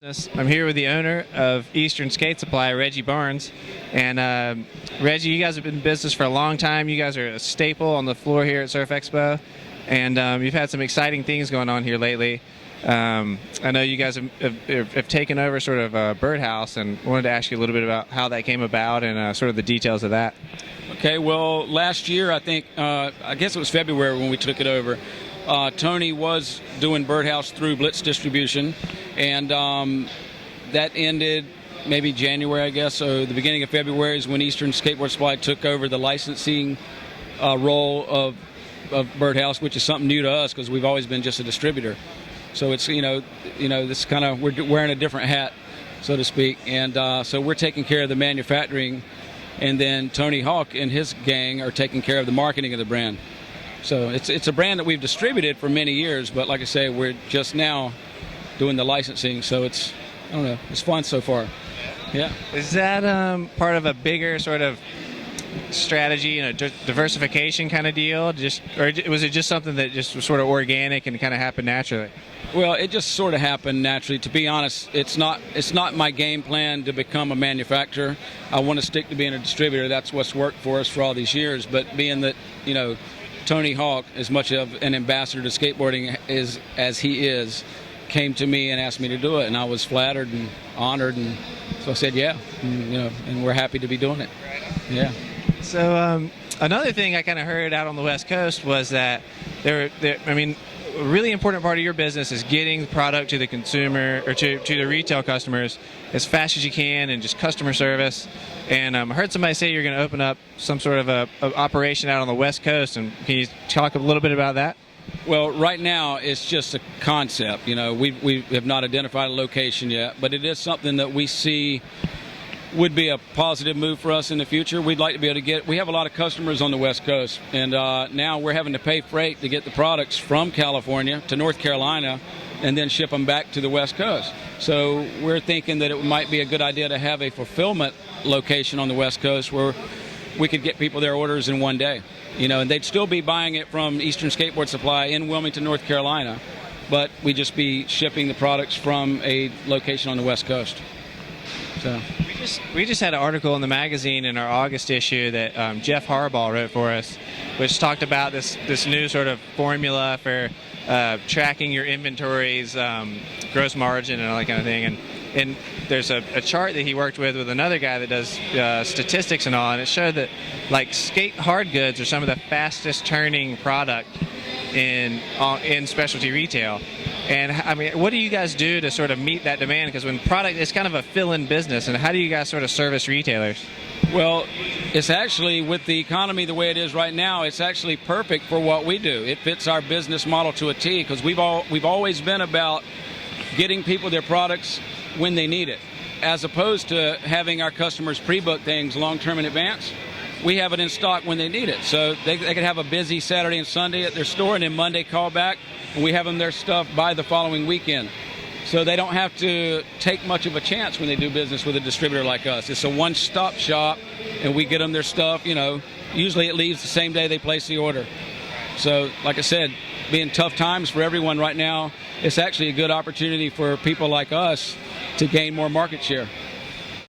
I'm here with the owner of Eastern Skate Supply, Reggie Barnes. And Reggie, you guys have been in business for a long time. You guys are a staple on the floor here at Surf Expo. And you've had some exciting things going on here lately. I know you guys have taken over sort of Birdhouse, and wanted to ask you a little bit about how that came about and sort of the details of that. Okay, well, last year, I guess it was February when we took it over. Tony was doing Birdhouse through Blitz Distribution, and that ended maybe January, I guess. So the beginning of February is when Eastern Skateboard Supply took over the licensing role of Birdhouse, which is something new to us because we've always been just a distributor. So it's this kind of, we're wearing a different hat, so to speak, and so we're taking care of the manufacturing, and then Tony Hawk and his gang are taking care of the marketing of the brand. So it's a brand that we've distributed for many years, but like I say, we're just now doing the licensing, so it's, I don't know, it's fun so far. Yeah. Is that part of a bigger sort of strategy, diversification kind of deal? Or was it just something that just was sort of organic and kind of happened naturally? Well, it just sort of happened naturally. To be honest, it's not my game plan to become a manufacturer. I want to stick to being a distributor. That's what's worked for us for all these years. But being that, Tony Hawk, as much of an ambassador to skateboarding as he is, came to me and asked me to do it, and I was flattered and honored, and so I said yeah, and we're happy to be doing it. Yeah. So another thing I kind of heard out on the West Coast was that a really important part of your business is getting the product to the consumer or to the retail customers as fast as you can, and just customer service. And I heard somebody say you're going to open up some sort of a operation out on the West Coast, and can you talk a little bit about that? Well, right now it's just a concept. We have not identified a location yet, but it is something that we see would be a positive move for us in the future. We'd like to be able to we have a lot of customers on the West Coast, and now we're having to pay freight to get the products from California to North Carolina and then ship them back to the West Coast. So we're thinking that it might be a good idea to have a fulfillment location on the West Coast where we could get people their orders in one day, and they'd still be buying it from Eastern Skateboard Supply in Wilmington, North Carolina, but we'd just be shipping the products from a location on the West Coast. So we just had an article in the magazine in our August issue that Jeff Harbaugh wrote for us, which talked about this new sort of formula for tracking your inventory's gross margin and all that kind of thing. And there's a chart that he worked with another guy that does statistics and all, and it showed that like skate hard goods are some of the fastest turning product in specialty retail. And what do you guys do to sort of meet that demand? Because when product is kind of a fill-in business, and how do you guys sort of service retailers? Well, it's actually, with the economy the way it is right now, it's actually perfect for what we do. It fits our business model to a T, because we've always been about getting people their products when they need it, as opposed to having our customers pre-book things long-term in advance. We have it in stock when they need it. So they could have a busy Saturday and Sunday at their store, and then Monday call back, and we have them their stuff by the following weekend. So they don't have to take much of a chance when they do business with a distributor like us. It's a one-stop shop, and we get them their stuff. Usually it leaves the same day they place the order. So like I said, being tough times for everyone right now, it's actually a good opportunity for people like us to gain more market share.